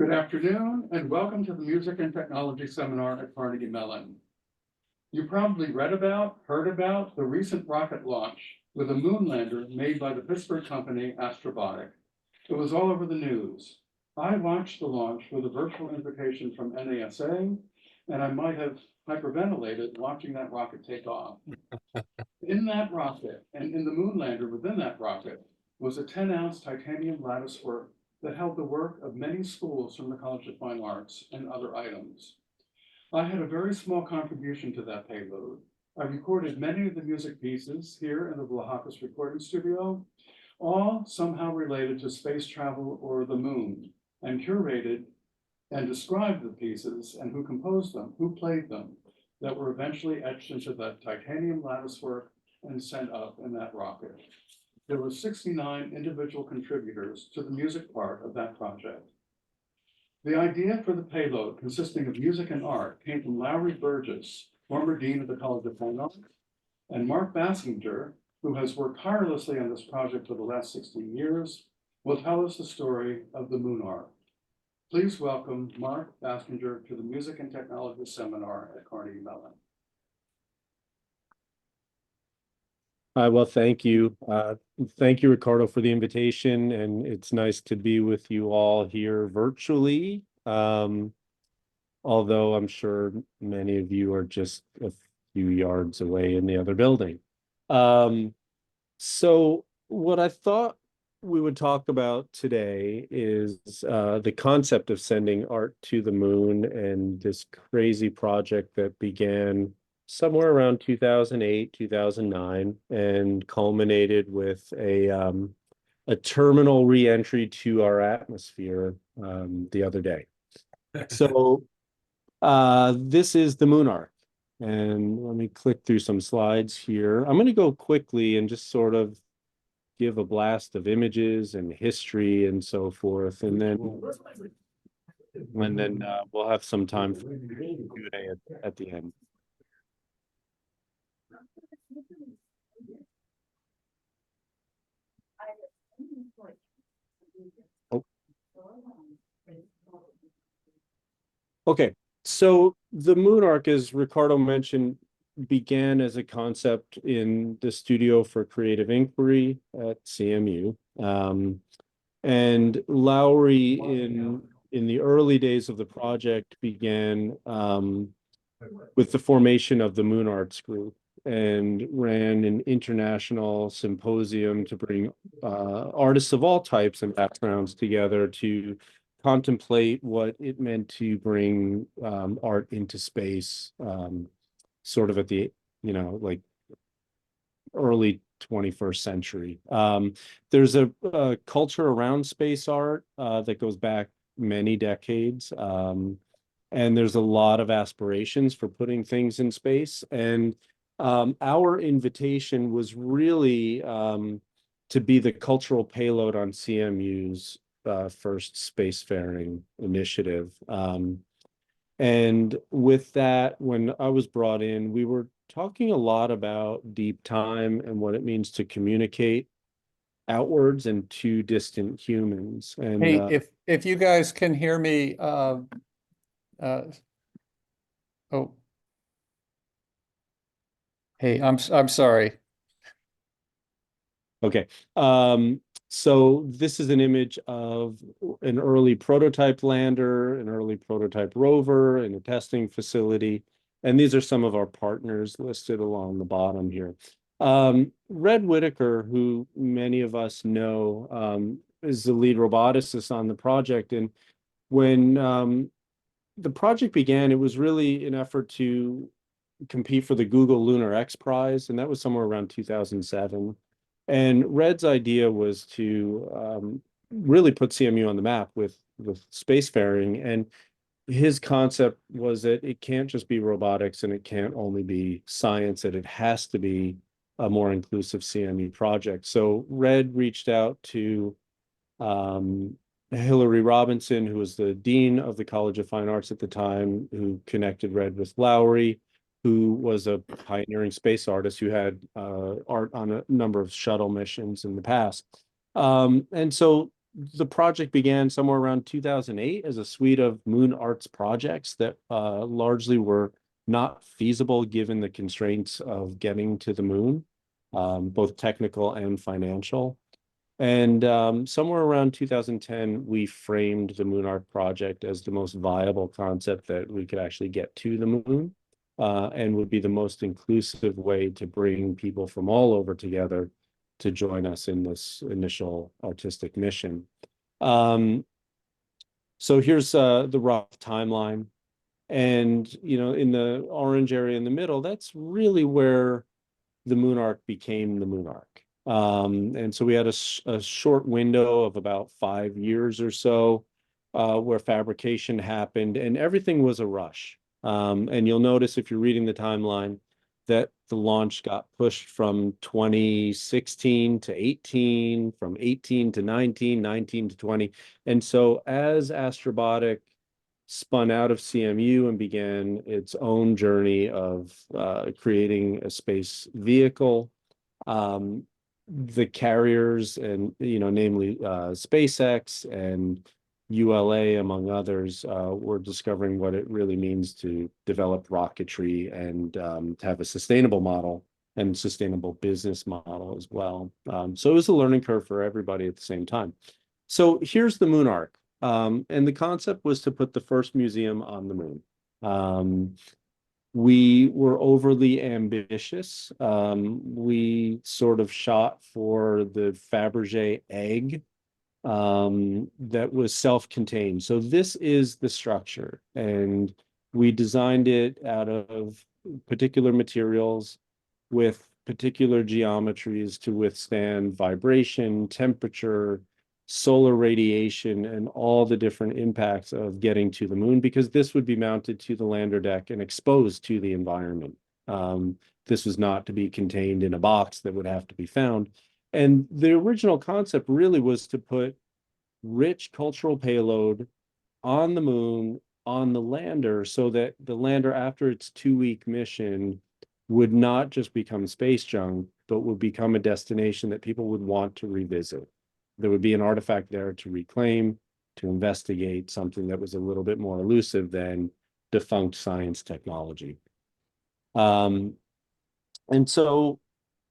Good afternoon, and welcome to the Music and Technology Seminar at Carnegie Mellon. You probably read about, heard about the recent rocket launch with a moonlander made by the Pittsburgh company Astrobotic. It was all over the news. I watched the launch with a virtual invitation from NASA, and I might have hyperventilated watching that rocket take off. In that rocket, and in the moonlander within that rocket, was a 10-ounce titanium lattice work that held the work of many schools from the College of Fine Arts and other items. I had a very small contribution to that payload. I recorded many of the music pieces here in the Vlahakis recording studio, all somehow related to space travel or the moon, and curated and described the pieces and who composed them, who played them, that were eventually etched into that titanium lattice work and sent up in that rocket. There were 69 individual contributors to the music part of that project. The idea for the payload, consisting of music and art, came from Lowry Burgess, former dean of the College of Fine Arts, and Mark Baskinger, who has worked tirelessly on this project for the last 16 years, will tell us the story of the MoonArk. Please welcome Mark Baskinger to the Music and Technology Seminar at Carnegie Mellon. Well, thank you. Thank you, Ricardo, for the invitation, and it's nice to be with you all here virtually, although I'm sure many of you are just a few yards away in the other building. So what I thought we would talk about today is the concept of sending art to the moon and this crazy project that began somewhere around 2008, 2009, and culminated with a terminal re-entry to our atmosphere the other day. So this is the MoonArk. And let me click through some slides here. I'm going to go quickly and just sort of give a blast of images and history and so forth. And then we'll have some time for Q&A at the end. Okay, so the MoonArk, as Ricardo mentioned, began as a concept in the Studio for Creative Inquiry at CMU. And Lowry, in the early days of the project, began with the formation of the MoonArts group and ran an international symposium to bring artists of all types and backgrounds together to contemplate what it meant to bring art into space, sort of at the, like early 21st century. There's a culture around space art that goes back many decades. And there's a lot of aspirations for putting things in space. And our invitation was really to be the cultural payload on CMU's first spacefaring initiative. And with that, when I was brought in, we were talking a lot about deep time and what it means to communicate outwards and to distant humans. And hey, if you guys can hear me, hey, I'm sorry. Okay. So this is an image of an early prototype lander, an early prototype rover in a testing facility. And these are some of our partners listed along the bottom here. Red Whitaker, who many of us know, is the lead roboticist on the project. And when the project began, it was really an effort to compete for the Google Lunar X Prize, and that was somewhere around 2007. And Red's idea was to really put CMU on the map with spacefaring. And his concept was that it can't just be robotics and it can't only be science, that it has to be a more inclusive CMU project. So Red reached out to Hillary Robinson, who was the dean of the College of Fine Arts at the time, who connected Red with Lowry, who was a pioneering space artist who had art on a number of shuttle missions in the past. And so the project began somewhere around 2008 as a suite of MoonArk projects that largely were not feasible given the constraints of getting to the moon, both technical and financial. And somewhere around 2010, we framed the MoonArk project as the most viable concept that we could actually get to the moon, and would be the most inclusive way to bring people from all over together to join us in this initial artistic mission. So here's the rough timeline. And, in the orange area in the middle, that's really where the MoonArk became the MoonArk. And so we had a short window of about 5 years or so where fabrication happened, and everything was a rush. And you'll notice if you're reading the timeline that the launch got pushed from 2016 to 18, from 18 to 19, 19 to 20. And so as Astrobotic spun out of CMU and began its own journey of creating a space vehicle, the carriers and, namely SpaceX and ULA, among others, were discovering what it really means to develop rocketry and to have a sustainable model and sustainable business model as well. So it was a learning curve for everybody at the same time. So here's the MoonArk. And the concept was to put the first museum on the moon. We were overly ambitious. We sort of shot for the Fabergé egg that was self-contained. So this is the structure, and we designed it out of particular materials with particular geometries to withstand vibration, temperature, solar radiation, and all the different impacts of getting to the moon, because this would be mounted to the lander deck and exposed to the environment. This was not to be contained in a box that would have to be found. And the original concept really was to put rich cultural payload on the moon, on the lander, so that the lander, after its 2-week mission, would not just become space junk, but would become a destination that people would want to revisit. There would be an artifact there to reclaim, to investigate, something that was a little bit more elusive than defunct science technology. And so,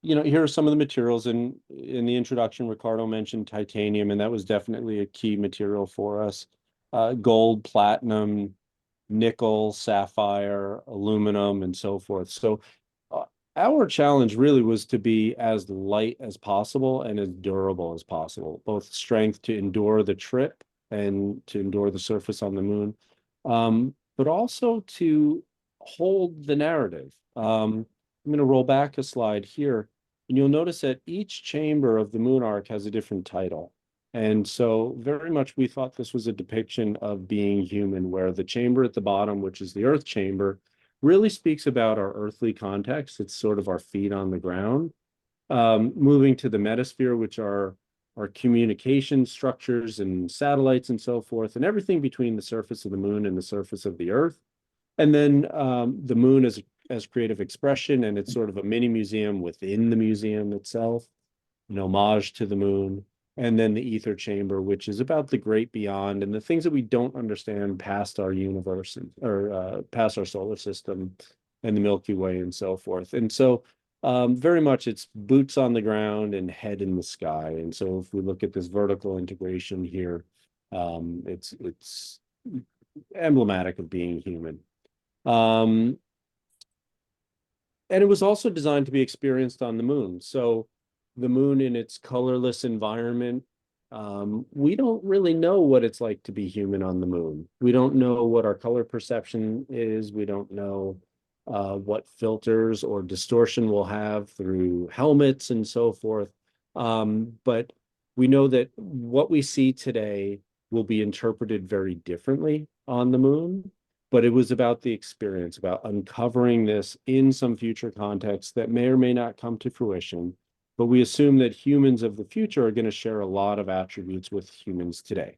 here are some of the materials. In the introduction, Ricardo mentioned titanium, and that was definitely a key material for us. Gold, platinum, nickel, sapphire, aluminum, and so forth. So our challenge really was to be as light as possible and as durable as possible, both strength to endure the trip and to endure the surface on the moon, but also to hold the narrative. I'm going to roll back a slide here, and you'll notice that each chamber of the MoonArk has a different title. And so very much we thought this was a depiction of being human, where the chamber at the bottom, which is the Earth chamber, really speaks about our earthly context. It's sort of our feet on the ground. Moving to the metasphere, which are our communication structures and satellites and so forth, and everything between the surface of the moon and the surface of the Earth. And then the moon as creative expression, and it's sort of a mini museum within the museum itself, an homage to the moon. And then the ether chamber, which is about the great beyond and the things that we don't understand past our universe or past our solar system and the Milky Way and so forth. And so very much it's boots on the ground and head in the sky. And so if we look at this vertical integration here, it's emblematic of being human. And it was also designed to be experienced on the moon. So the moon in its colorless environment, we don't really know what it's like to be human on the moon. We don't know what our color perception is. We don't know what filters or distortion we'll have through helmets and so forth. But we know that what we see today will be interpreted very differently on the moon. But it was about the experience, about uncovering this in some future context that may or may not come to fruition. But we assume that humans of the future are going to share a lot of attributes with humans today.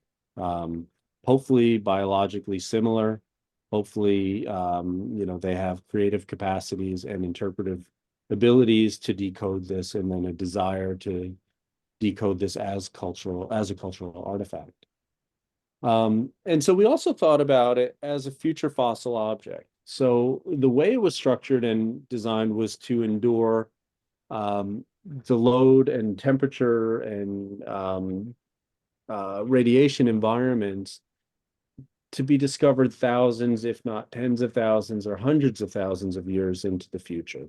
Hopefully biologically similar. Hopefully, they have creative capacities and interpretive abilities to decode this, and then a desire to decode this as a cultural artifact. And so we also thought about it as a future fossil object. So the way it was structured and designed was to endure the load and temperature and radiation environments to be discovered thousands, if not tens of thousands or hundreds of thousands of years into the future.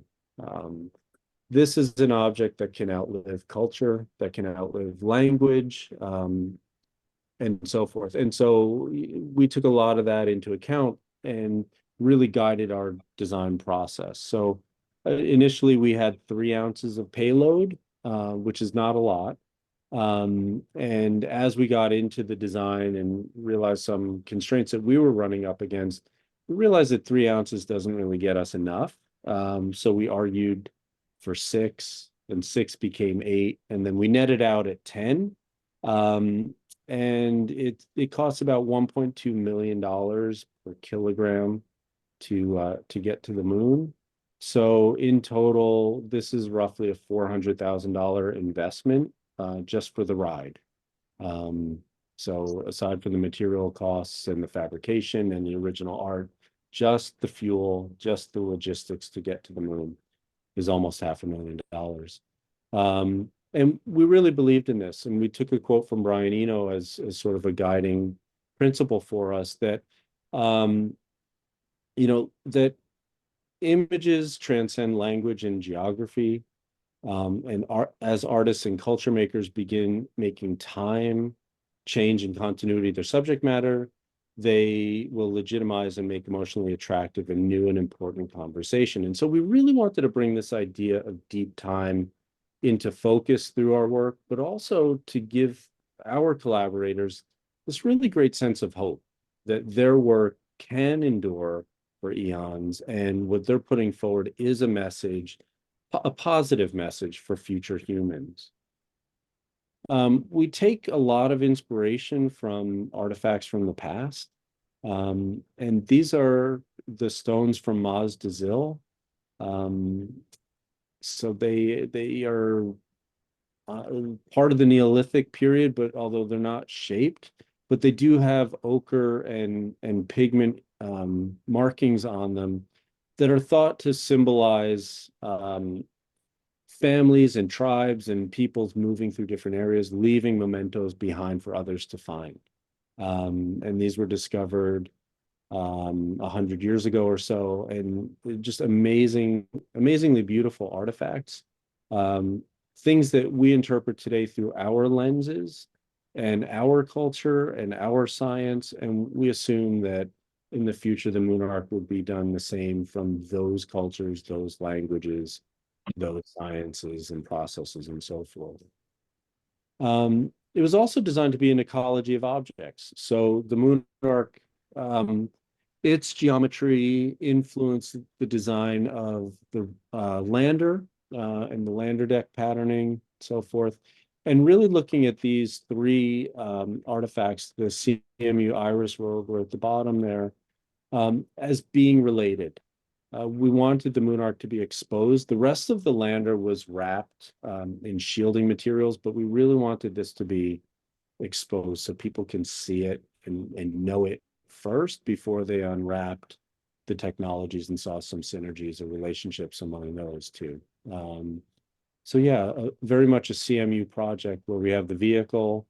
This is an object that can outlive culture, that can outlive language, and so forth. And so we took a lot of that into account and really guided our design process. So initially we had 3 ounces of payload, which is not a lot. And as we got into the design and realized some constraints that we were running up against, we realized that 3 ounces doesn't really get us enough. So we argued for 6, and 6 became 8, and then we netted out at 10. And it costs about $1.2 million per kilogram to get to the moon. So in total, this is roughly a $400,000 investment just for the ride. So aside from the material costs and the fabrication and the original art, just the fuel, just the logistics to get to the moon is almost $500,000. And we really believed in this, and we took a quote from Brian Eno as sort of a guiding principle for us that, that images transcend language and geography. And as artists and culture makers begin making time, change, and continuity their subject matter, they will legitimize and make emotionally attractive and new and important conversation. And so we really wanted to bring this idea of deep time into focus through our work, but also to give our collaborators this really great sense of hope that their work can endure for eons, and what they're putting forward is a message, a positive message for future humans. We take a lot of inspiration from artifacts from the past, and these are the stones from Maz Dazil. So they are part of the Neolithic period, but although they're not shaped, but they do have ochre and pigment markings on them that are thought to symbolize families and tribes and peoples moving through different areas, leaving mementos behind for others to find. And these were discovered 100 years ago or so, and just amazingly beautiful artifacts. Things that we interpret today through our lenses and our culture and our science, and we assume that in the future the MoonArk will be done the same from those cultures, those languages, those sciences and processes and so forth. It was also designed to be an ecology of objects. So the MoonArk, its geometry influenced the design of the lander and the lander deck patterning, so forth. And really looking at these 3 artifacts, the CMU iris rover at the bottom there, as being related. We wanted the MoonArk to be exposed. The rest of the lander was wrapped in shielding materials, but we really wanted this to be exposed so people can see it and know it first before they unwrapped the technologies and saw some synergies or relationships among those two. So yeah, very much a CMU project where we have the vehicle,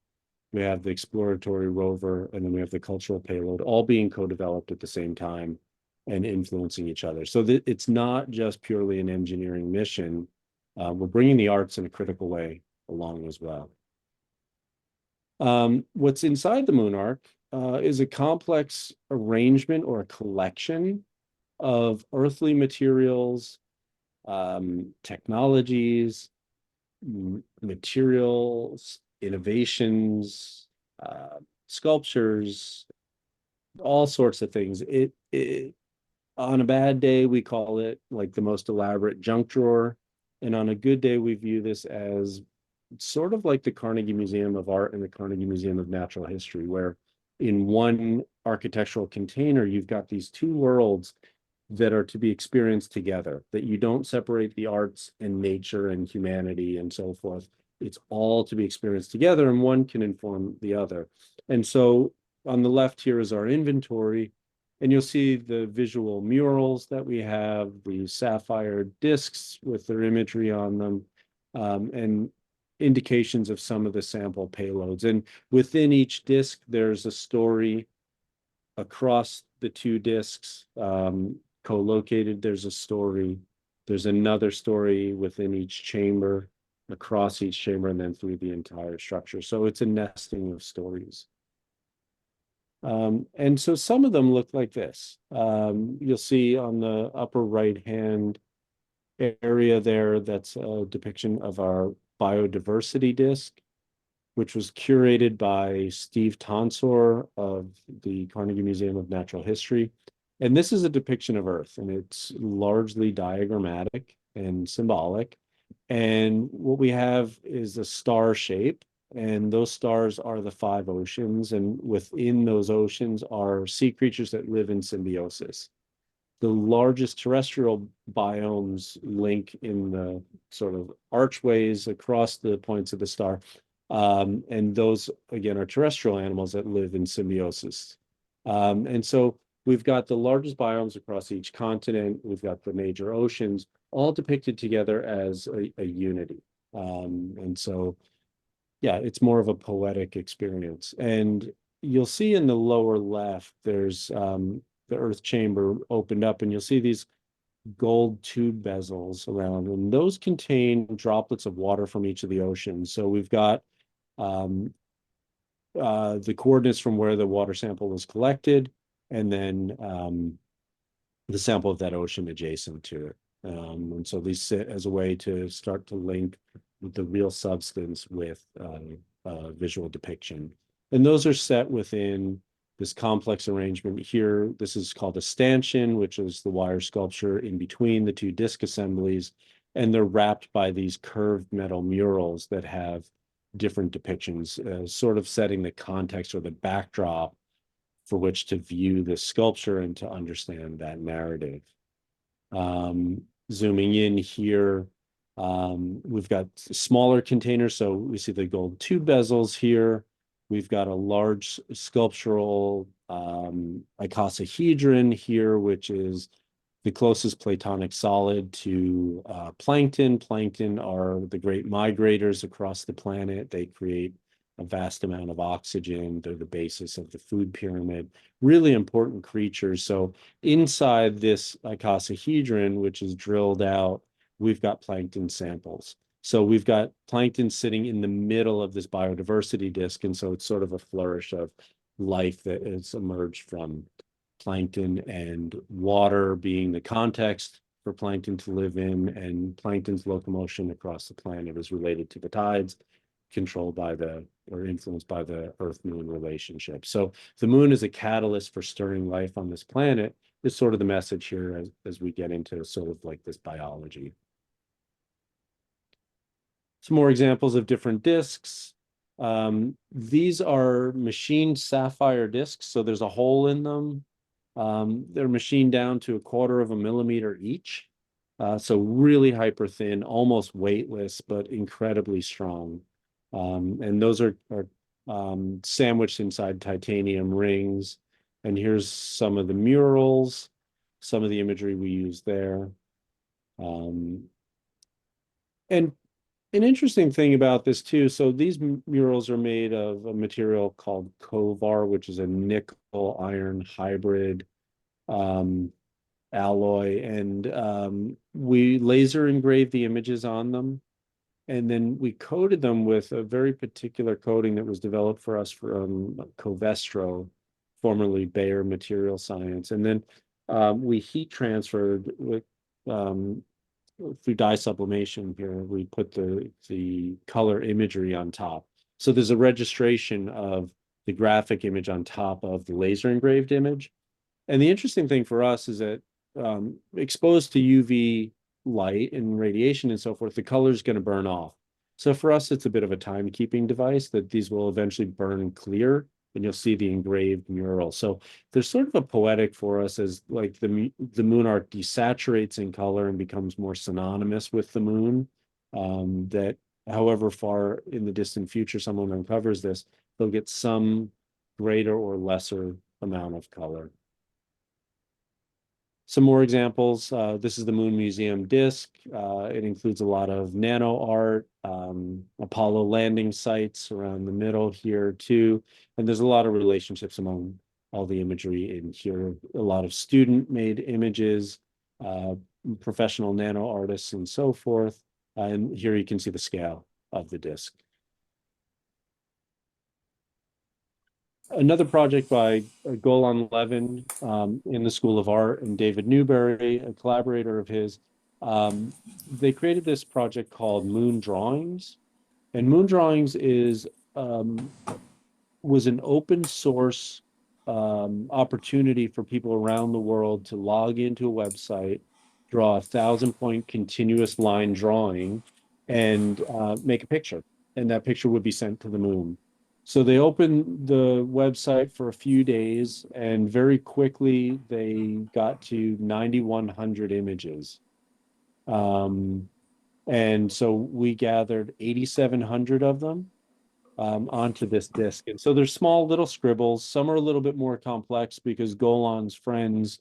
we have the exploratory rover, and then we have the cultural payload, all being co-developed at the same time and influencing each other. So it's not just purely an engineering mission. We're bringing the arts in a critical way along as well. What's inside the MoonArk is a complex arrangement or a collection of earthly materials, technologies, materials, innovations, sculptures, all sorts of things. On a bad day, we call it like the most elaborate junk drawer. And on a good day, we view this as sort of like the Carnegie Museum of Art and the Carnegie Museum of Natural History, where in one architectural container, you've got these 2 worlds that are to be experienced together, that you don't separate the arts and nature and humanity and so forth, it's all to be experienced together, and one can inform the other. And so on the left here is our inventory, and you'll see the visual murals that we have, the sapphire discs with their imagery on them, and indications of some of the sample payloads. And within each disc, there's a story across the two discs, co-located. There's a story. There's another story within each chamber, across each chamber, and then through the entire structure. So it's a nesting of stories. And so some of them look like this. You'll see on the upper right-hand area there, that's a depiction of our biodiversity disc, which was curated by Steve Tonsor of the Carnegie Museum of Natural History. And this is a depiction of Earth, and it's largely diagrammatic and symbolic. And what we have is a star shape, and those stars are the 5 oceans, and within those oceans are sea creatures that live in symbiosis. The largest terrestrial biomes link in the sort of archways across the points of the star. And those, again, are terrestrial animals that live in symbiosis. And so we've got the largest biomes across each continent. We've got the major oceans, all depicted together as a unity. And so, yeah, it's more of a poetic experience. And you'll see in the lower left, there's the Earth chamber opened up, and you'll see these gold tube bezels around, and those contain droplets of water from each of the oceans. So we've got the coordinates from where the water sample was collected, and then the sample of that ocean adjacent to it. And so these sit as a way to start to link the real substance with visual depiction. And those are set within this complex arrangement here. This is called a stanchion, which is the wire sculpture in between the two disc assemblies. And they're wrapped by these curved metal murals that have different depictions, sort of setting the context or the backdrop for which to view this sculpture and to understand that narrative. Zooming in here, we've got smaller containers. So we see the gold tube bezels here. We've got a large sculptural icosahedron here, which is the closest platonic solid to plankton. Plankton are the great migrators across the planet. They create a vast amount of oxygen. They're the basis of the food pyramid. Really important creatures. So inside this icosahedron, which is drilled out, we've got plankton samples. So we've got plankton sitting in the middle of this biodiversity disk, and so it's sort of a flourish of life that has emerged from plankton, and water being the context for plankton to live in, and plankton's locomotion across the planet is related to the tides, controlled by or influenced by the Earth-Moon relationship. So the moon is a catalyst for stirring life on this planet is sort of the message here as we get into sort of like this biology. Some more examples of different discs. These are machined sapphire discs, so there's a hole in them. They're machined down to 1/4 of a millimeter each. So really hyper thin, almost weightless, but incredibly strong. And those are sandwiched inside titanium rings. And here's some of the murals, some of the imagery we use there. And an interesting thing about this too, so these murals are made of a material called Kovar, which is a nickel iron hybrid alloy, and we laser engraved the images on them, and then we coated them with a very particular coating that was developed for us from Covestro, formerly Bayer Material Science, and then we heat transferred with through dye sublimation here. We put the color imagery on top, so there's a registration of the graphic image on top of the laser engraved image. And the interesting thing for us is that exposed to UV light and radiation and so forth, the color is going to burn off. So for us, it's a bit of a timekeeping device that these will eventually burn clear, and you'll see the engraved mural. So there's sort of a poetic for us as like the MoonArk desaturates in color and becomes more synonymous with the moon, that however far in the distant future someone uncovers this, they'll get some greater or lesser amount of color. Some more examples. This is the Moon Museum disc. It includes a lot of nano art, Apollo landing sites around the middle here too. And there's a lot of relationships among all the imagery in here. A lot of student-made images, professional nano artists and so forth. And here you can see the scale of the disc. Another project by Golan Levin in the School of Art and David Newberry, a collaborator of his. They created this project called Moon Drawings. And Moon Drawings was an open source opportunity for people around the world to log into a website, draw a 1,000-point continuous line drawing, and make a picture. And that picture would be sent to the moon. So they opened the website for a few days, and very quickly they got to 9,100 images. And so we gathered 8,700 of them onto this disc. And so there's small little scribbles. Some are a little bit more complex because Golan's friends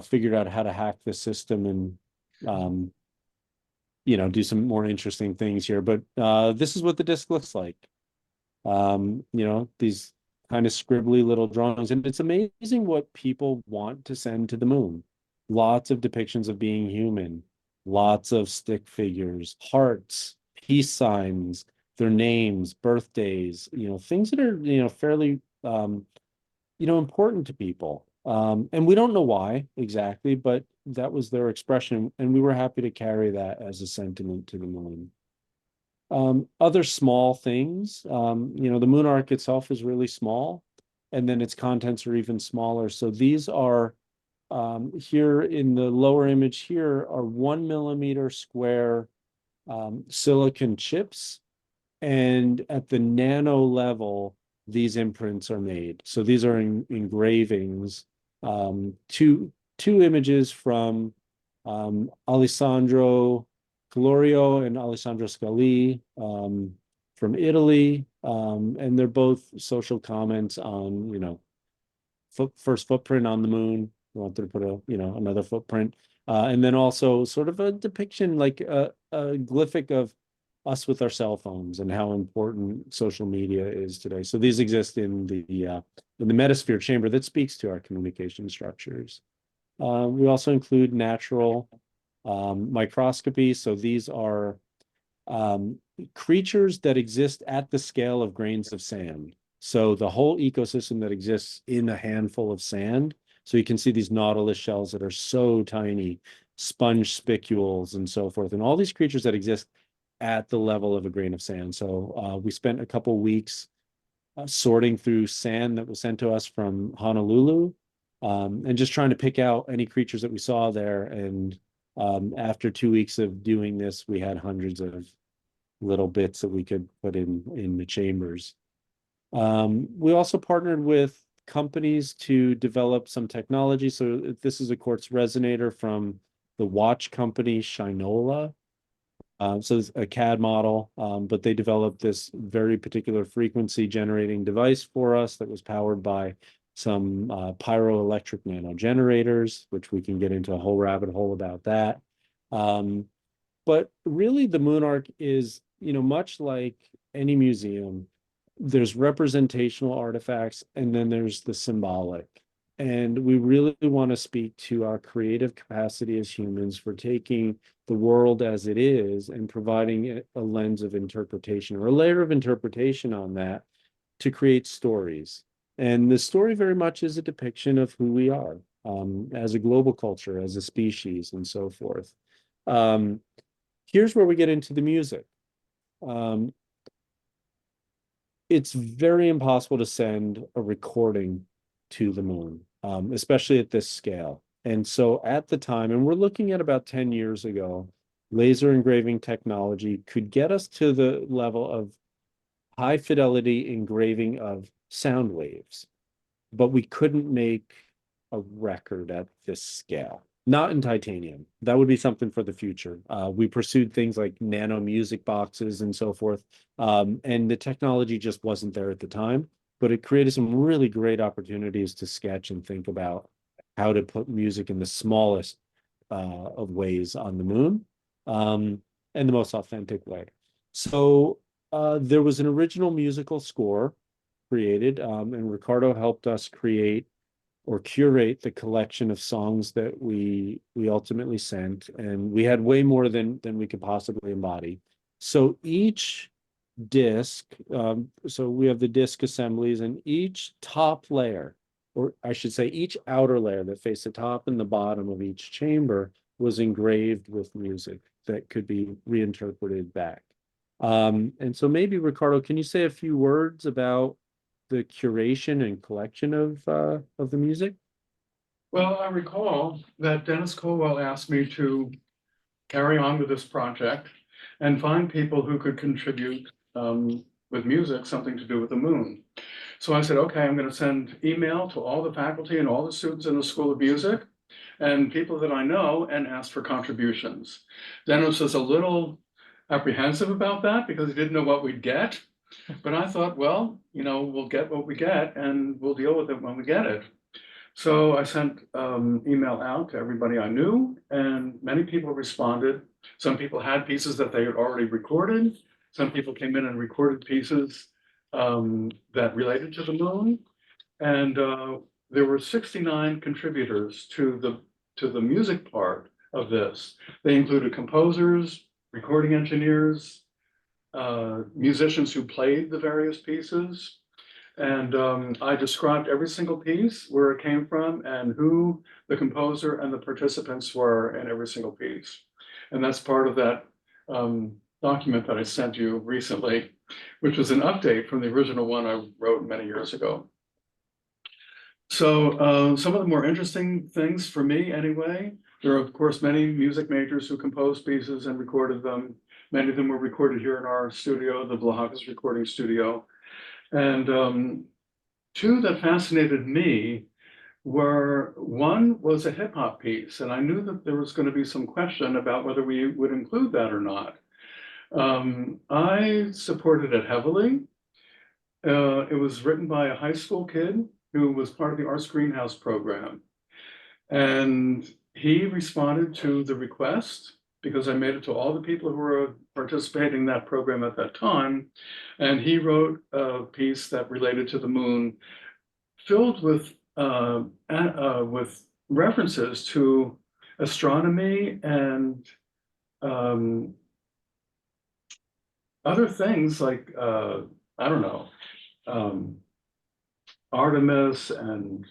figured out how to hack the system and do some more interesting things here. But this is what the disc looks like. These kind of scribbly little drawings. And it's amazing what people want to send to the moon. Lots of depictions of being human, lots of stick figures, hearts, peace signs, their names, birthdays, things that are, fairly, important to people. And we don't know why exactly, but that was their expression. And we were happy to carry that as a sentiment to the moon. Other small things, the MoonArk itself is really small, and then its contents are even smaller. So these are here in the lower image here are 1 millimeter square silicon chips, and at the nano level, these imprints are made. So these are engravings. Two images from Alessandro Glorio and Alessandro Scali from Italy, and they're both social comments on, first footprint on the moon. We wanted to put another footprint, and then also sort of a depiction, like a glyphic of us with our cell phones and how important social media is today. So these exist in the metasphere chamber that speaks to our communication structures. We also include natural microscopy. So these are creatures that exist at the scale of grains of sand. So the whole ecosystem that exists in a handful of sand. So you can see these nautilus shells that are so tiny, sponge spicules and so forth, and all these creatures that exist at the level of a grain of sand. So we spent a couple weeks sorting through sand that was sent to us from Honolulu, and just trying to pick out any creatures that we saw there. And after 2 weeks of doing this, we had hundreds of little bits that we could put in the chambers. We also partnered with companies to develop some technology. So this is a quartz resonator from the watch company Shinola. So it's a CAD model, but they developed this very particular frequency generating device for us that was powered by some pyroelectric nanogenerators, which we can get into a whole rabbit hole about that. But really the MoonArk is, much like any museum, there's representational artifacts and then there's the symbolic. And we really want to speak to our creative capacity as humans for taking the world as it is and providing a lens of interpretation or a layer of interpretation on that to create stories. And the story very much is a depiction of who we are as a global culture, as a species, and so forth. Here's where we get into the music. It's very impossible to send a recording to the moon, especially at this scale. And so at the time, and we're looking at about 10 years ago, laser engraving technology could get us to the level of high fidelity engraving of sound waves, but we couldn't make a record at this scale. Not in titanium. That would be something for the future. We pursued things like nano music boxes and so forth. And the technology just wasn't there at the time, but it created some really great opportunities to sketch and think about how to put music in the smallest of ways on the moon, and the most authentic way. So there was an original musical score created, and Ricardo helped us create or curate the collection of songs that we ultimately sent, and we had way more than we could possibly embody. So each disc, so we have the disc assemblies, and each top layer, or I should say each outer layer that faced the top and the bottom of each chamber, was engraved with music that could be reinterpreted back. And so maybe Ricardo, can you say a few words about the curation and collection of the music? Well, I recall that Dennis Colwell asked me to carry on with this project and find people who could contribute with music, something to do with the moon. So I said, okay, I'm going to send email to all the faculty and all the students in the School of Music and people that I know and ask for contributions. Dennis was a little apprehensive about that because he didn't know what we'd get. But I thought, well, we'll get what we get and we'll deal with it when we get it. So I sent email out to everybody I knew, and many people responded. Some people had pieces that they had already recorded. Some people came in and recorded pieces that related to the moon. And there were 69 contributors to the music part of this. They included composers, recording engineers, musicians who played the various pieces. And I described every single piece, where it came from, and who the composer and the participants were in every single piece. And that's part of that document that I sent you recently, which was an update from the original one I wrote many years ago. So some of the more interesting things for me anyway, there are of course many music majors who composed pieces and recorded them. Many of them were recorded here in our studio, the Vlahakis recording studio. And two that fascinated me were, one was a hip hop piece, and I knew that there was going to be some question about whether we would include that or not. I supported it heavily. It was written by a high school kid who was part of the Arts Greenhouse program. And he responded to the request because I made it to all the people who were participating in that program at that time. And he wrote a piece that related to the moon, filled with references to astronomy and other things like, I don't know, Artemis and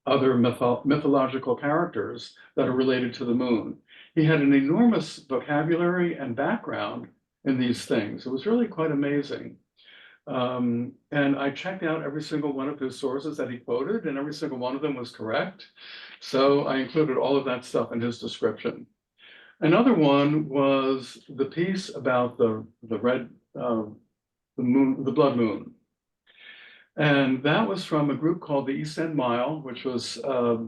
other mythological characters that are related to the moon. He had an enormous vocabulary and background in these things. It was really quite amazing. And I checked out every single one of his sources that he quoted, and every single one of them was correct. So I included all of that stuff in his description. Another one was the piece about the moon, the blood moon. And that was from a group called the East End Mile, which was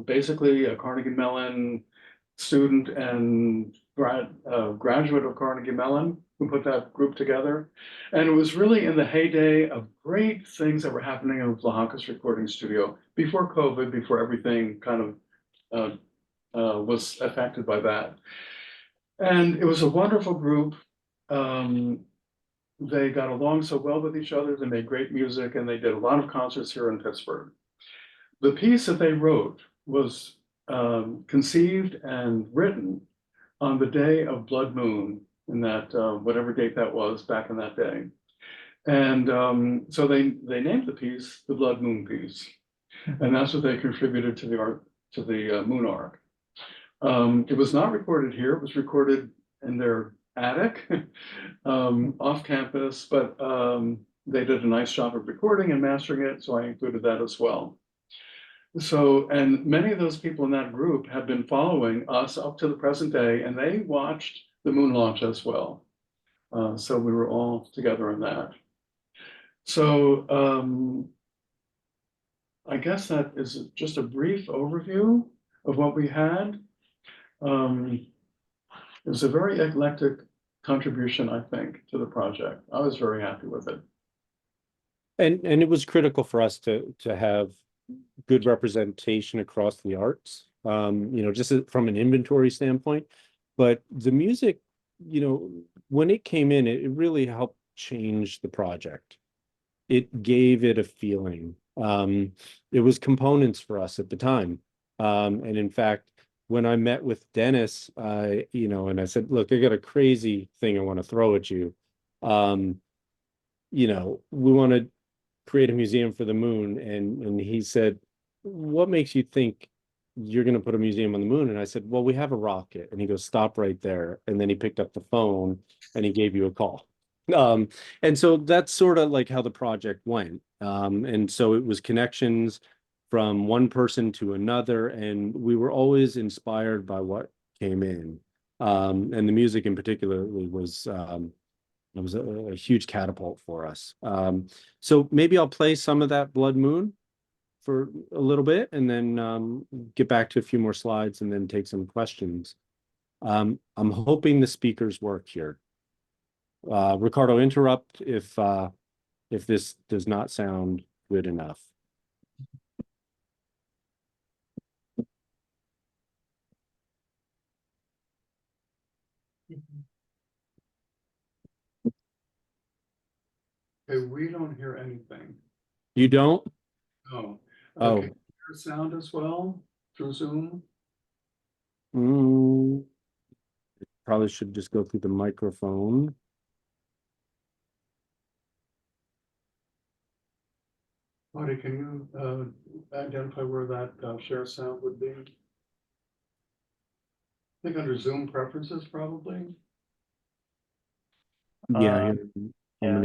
basically a Carnegie Mellon student and graduate of Carnegie Mellon who put that group together. And it was really in the heyday of great things that were happening in the Vlahakis recording studio before COVID, before everything kind of was affected by that. And it was a wonderful group. They got along so well with each other, they made great music, and they did a lot of concerts here in Pittsburgh. The piece that they wrote was conceived and written on the day of Blood Moon, in that whatever date that was back in that day. And so they named the piece the Blood Moon piece. And that's what they contributed to the MoonArk. It was not recorded here, it was recorded in their attic off campus, but they did a nice job of recording and mastering it, so I included that as well. So, and many of those people in that group have been following us up to the present day, and they watched the moon launch as well. So we were all together in that. So I guess that is just a brief overview of what we had. It was a very eclectic contribution, I think, to the project. I was very happy with it. And it was critical for us to have good representation across the arts, just from an inventory standpoint. But the music, when it came in, it really helped change the project. It gave it a feeling. It was components for us at the time. And in fact, when I met with Dennis, and I said, look, I got a crazy thing I want to throw at you. We want to create a museum for the moon. And he said, what makes you think you're going to put a museum on the moon? And I said, well, we have a rocket. And he goes, stop right there. And then he picked up the phone and he gave you a call. And so that's sort of like how the project went. And so it was connections from one person to another, and we were always inspired by what came in. And the music in particular was it was a huge catapult for us. So maybe I'll play some of that Blood Moon for a little bit, and then get back to a few more slides, and then take some questions. I'm hoping the speakers work here. Ricardo, interrupt if this does not sound good enough. Okay, we don't hear anything. You don't? No. Oh. Okay, hear sound as well through Zoom? Probably should just go through the microphone. Marty, can you identify where that share sound would be? I think under Zoom preferences, probably. Yeah, yeah.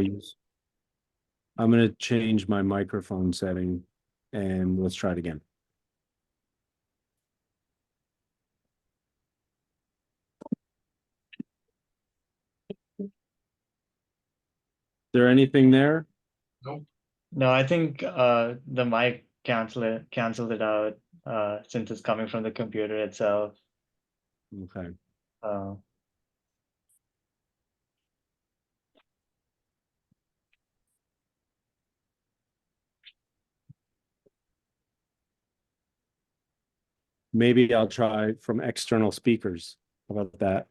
I'm gonna change my microphone setting, and let's try it again. Is there anything there? Nope. No, I think the mic canceled it out since it's coming from the computer itself. Okay. Maybe I'll try from external speakers. How about that?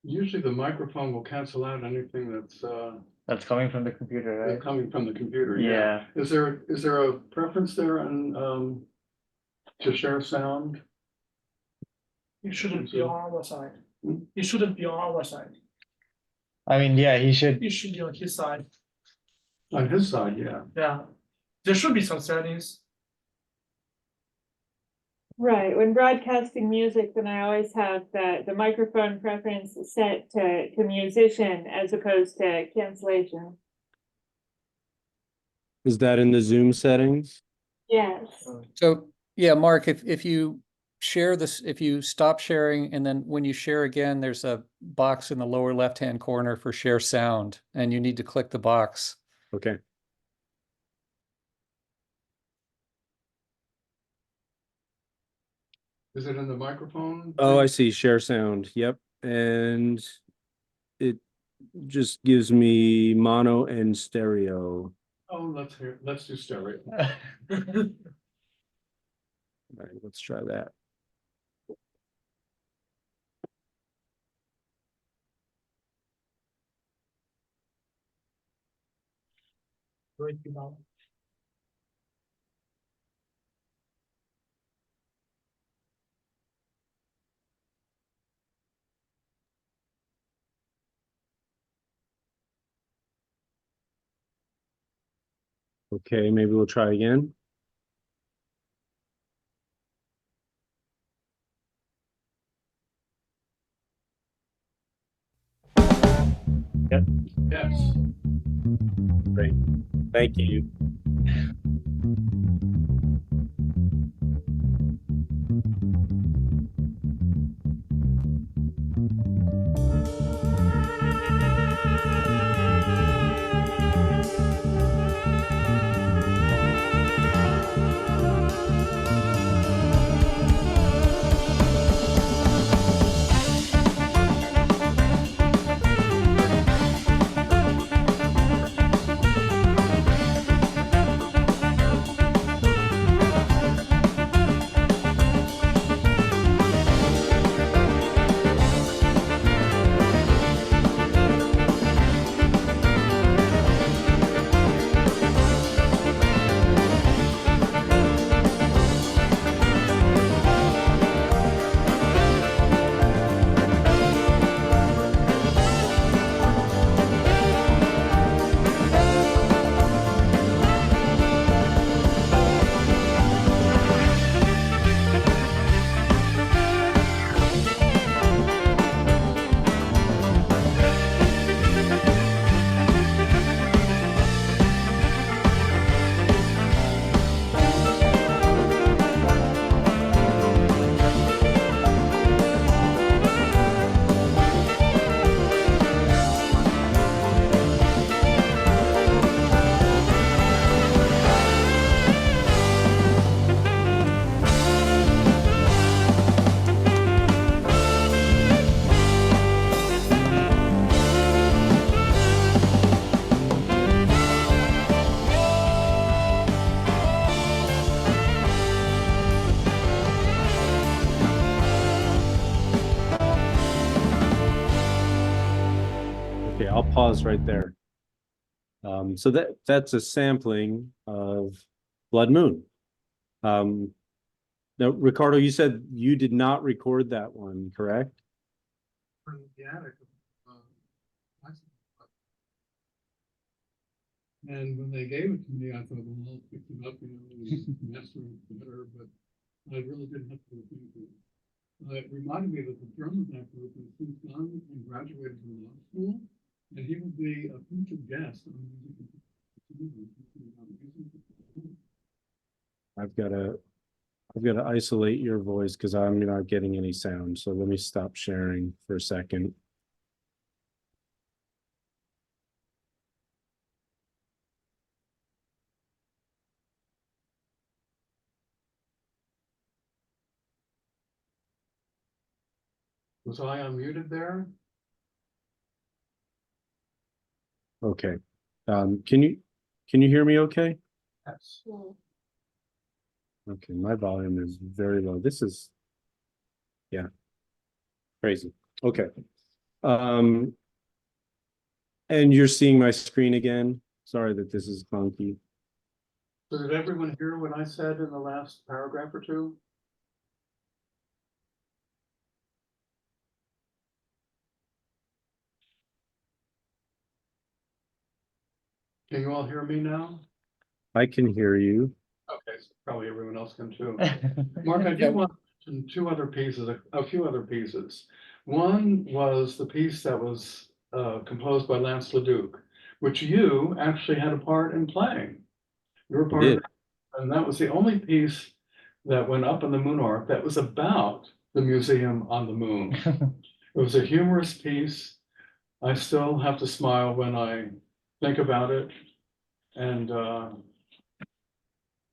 Usually the microphone will cancel out anything That's coming from the computer, right? coming from the computer. Yeah. Is there a preference there on to share sound? It shouldn't be on our side. It shouldn't be on our side. I mean, yeah, he should. It should be on his side. On his side, yeah. Yeah. There should be some settings. Right, when broadcasting music, then I always have the microphone preference set to musician as opposed to cancellation. Is that in the Zoom settings? Yes. So, yeah, Mark, if you share this, if you stop sharing, and then when you share again, there's a box in the lower left-hand corner for share sound, and you need to click the box. Okay. Is it in the microphone? Oh, I thing? see. Share sound. Yep. And it just gives me mono and stereo. Oh, let's do stereo. All right, let's try that. Right, you know. Okay, maybe we'll try again. Yes. Great. Thank you. was right there. So that's a sampling of Blood Moon. Now, Ricardo, you said you did not record that one, correct? From the attic. And when they gave it to me, I thought, well, I'll pick it up, and master it better, but I really didn't have to look into it. It reminded me that the drummer of that group is since gone and graduated from law school, and he would be a future guest on I've got to isolate your voice because I'm not getting any sound. So let me stop sharing for a second. Was I unmuted there? Okay. Can you hear me okay? Yes. Okay, my volume is very low. This is, yeah, crazy. Okay. And you're seeing my screen again? Sorry that this is clunky. So did everyone hear what I said in the last paragraph or two? Can you all hear me now? I can hear you. Okay, so probably everyone else can too. Mark, I did want to mention two other pieces, a few other pieces. One was the piece that was composed by Lance LeDuc, which you actually had a part in playing. You were part of did. it, and that was the only piece that went up on the MoonArk that was about the museum on the moon. It was a humorous piece. I still have to smile when I think about it. And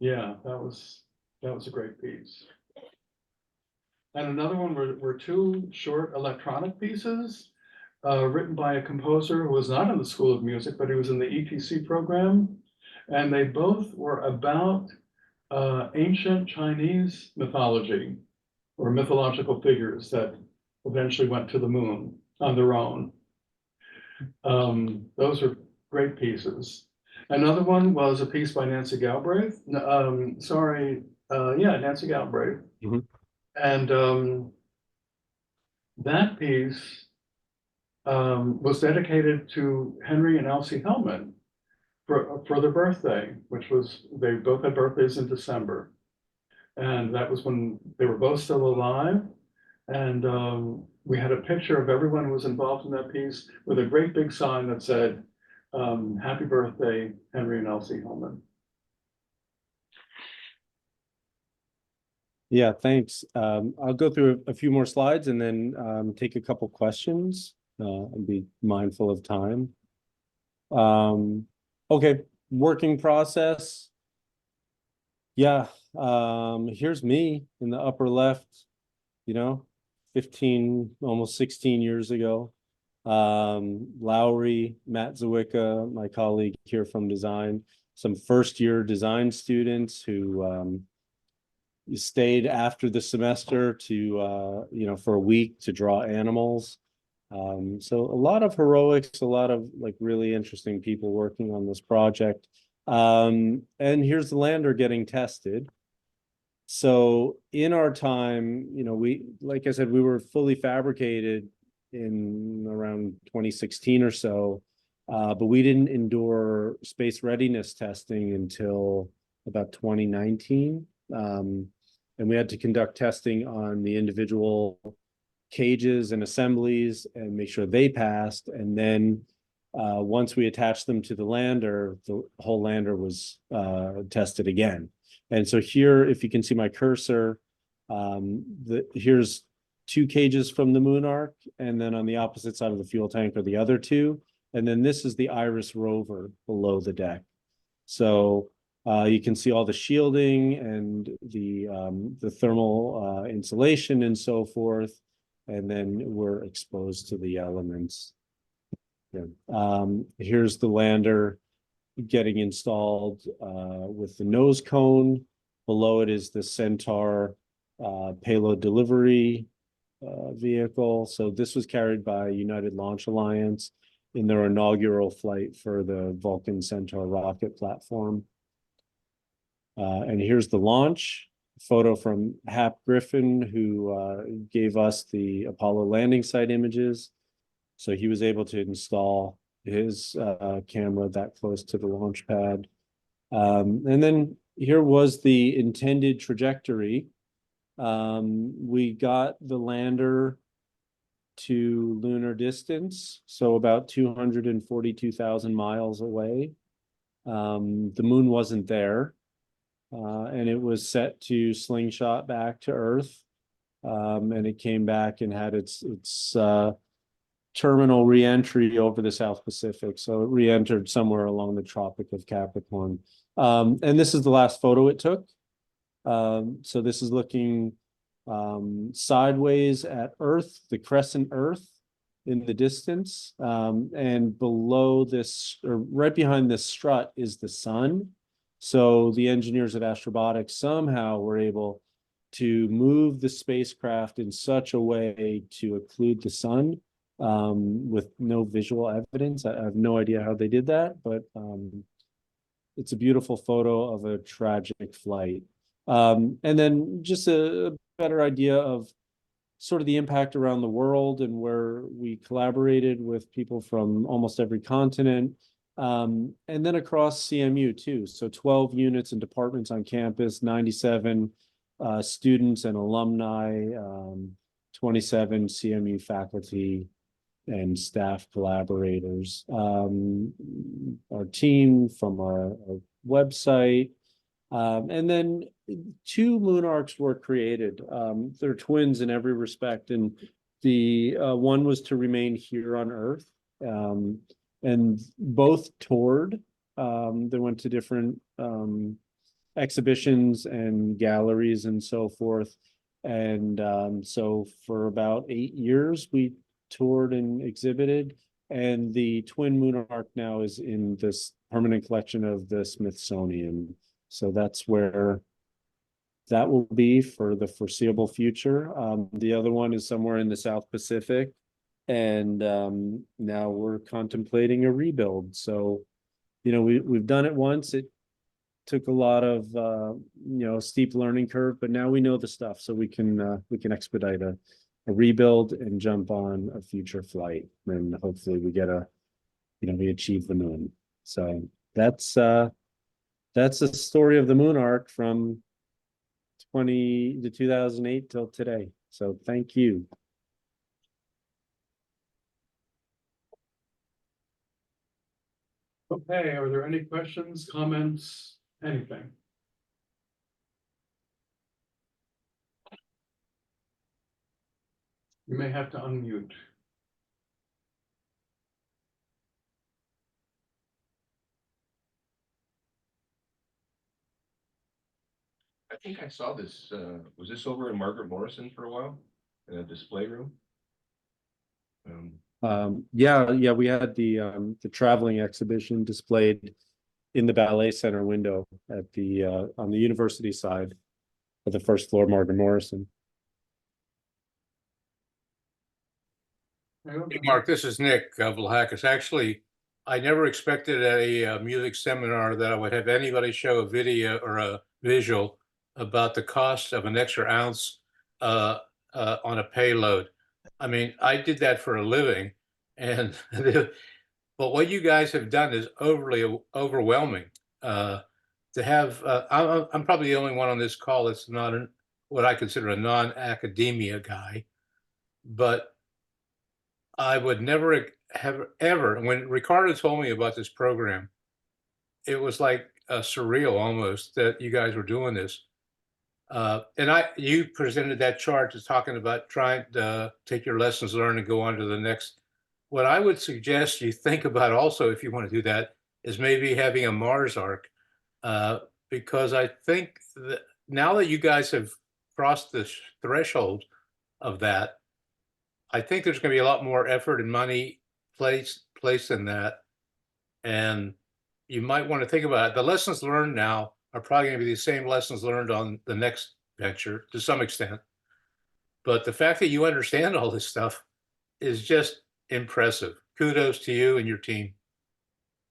yeah, that was a great piece. And another one were two short electronic pieces written by a composer who was not in the School of Music, but he was in the ETC program. And they both were about ancient Chinese mythology or mythological figures that eventually went to the moon on their own. Those are great pieces. Another one was a piece by Nancy Galbraith. Nancy Galbraith. Mhm. And that piece was dedicated to Henry and Elsie Hellman for their birthday, which was, they both had birthdays in December. And that was when they were both still alive. And we had a picture of everyone who was involved in that piece with a great big sign that said, happy birthday, Henry and Elsie Hellman. Yeah, thanks. I'll go through a few more slides and then take a couple questions and be mindful of time. Okay, working process. Yeah, here's me in the upper left, 15, almost 16 years ago. Lowry, Matt Zawicka, my colleague here from design, some first year design students who stayed after the semester to, for a week to draw animals. So a lot of heroics, a lot of like really interesting people working on this project. And here's the lander getting tested. So in our time, like I said, we were fully fabricated in around 2016 or so, but we didn't endure space readiness testing until about 2019. And we had to conduct testing on the individual cages and assemblies and make sure they passed. And then once we attached them to the lander, the whole lander was tested again. And so here, if you can see my cursor, here's two cages from the MoonArk, and then on the opposite side of the fuel tank are the other two. And then this is the Iris rover below the deck. So you can see all the shielding and the thermal insulation and so forth. And then we're exposed to the elements. Yeah. Here's the lander getting installed with the nose cone. Below it is the Centaur payload delivery vehicle. So this was carried by United Launch Alliance. in their inaugural flight for the Vulcan Centaur rocket platform. And here's the launch. Photo from Hap Griffin, who gave us the Apollo landing site images. So he was able to install his camera that close to the launch pad. And then here was the intended trajectory. We got the lander to lunar distance, so about 242,000 miles away. The moon wasn't there, and it was set to slingshot back to Earth. And it came back and had its terminal re-entry over the South Pacific. So it re-entered somewhere along the Tropic of Capricorn. And this is the last photo it took. So this is looking sideways at Earth, the crescent Earth in the distance. And below this, or right behind this strut, is the sun. So the engineers at Astrobotics somehow were able to move the spacecraft in such a way to occlude the sun with no visual evidence. I have no idea how they did that, but it's a beautiful photo of a tragic flight. And then just a better idea of sort of the impact around the world and where we collaborated with people from almost every continent. And then across CMU too. So 12 units and departments on campus, 97 students and alumni, 27 CMU faculty and staff collaborators. Our team from our website. And then 2 MoonArks were created. They're twins in every respect. And the one was to remain here on Earth. And both toured. They went to different exhibitions and galleries and so forth. And so for about 8 years, we toured and exhibited. And the twin MoonArk now is in this permanent collection of the Smithsonian. So that's where that will be for the foreseeable future. The other one is somewhere in the South Pacific. And now we're contemplating a rebuild. So, you know, we've done it once. It took a lot of, steep learning curve, but now we know the stuff. So we can expedite a rebuild and jump on a future flight. And hopefully we get we achieve the moon. So that's the story of the MoonArk from 2008 till today. So thank you. Okay, are there any questions, comments, anything? You may have to unmute. I think I saw this, was this over in Margaret Morrison for a while, in a display room? Yeah, we had the traveling exhibition displayed in the Ballet Center window at the on the university side of the first floor, Margaret Morrison. Hey, Mark, this is Nick Vlahakis. Actually, I never expected at a music seminar that I would have anybody show a video or a visual about the cost of an extra ounce on a payload. I mean, I did that for a living, and but what you guys have done is overly overwhelming. To have, I'm probably the only one on this call that's not what I consider a non-academia guy, but I would never have ever, when Ricardo told me about this program, it was like surreal almost that you guys were doing this. And you presented that chart to talking about trying to take your lessons learned and go on to the next. What I would suggest you think about also, if you want to do that, is maybe having a Mars arc, because I think that now that you guys have crossed this threshold of that, I think there's going to be a lot more effort and money placed in that. And you might want to think about it. The lessons learned now are probably going to be the same lessons learned on the next venture to some extent. But the fact that you understand all this stuff is just impressive. kudos to you and your team.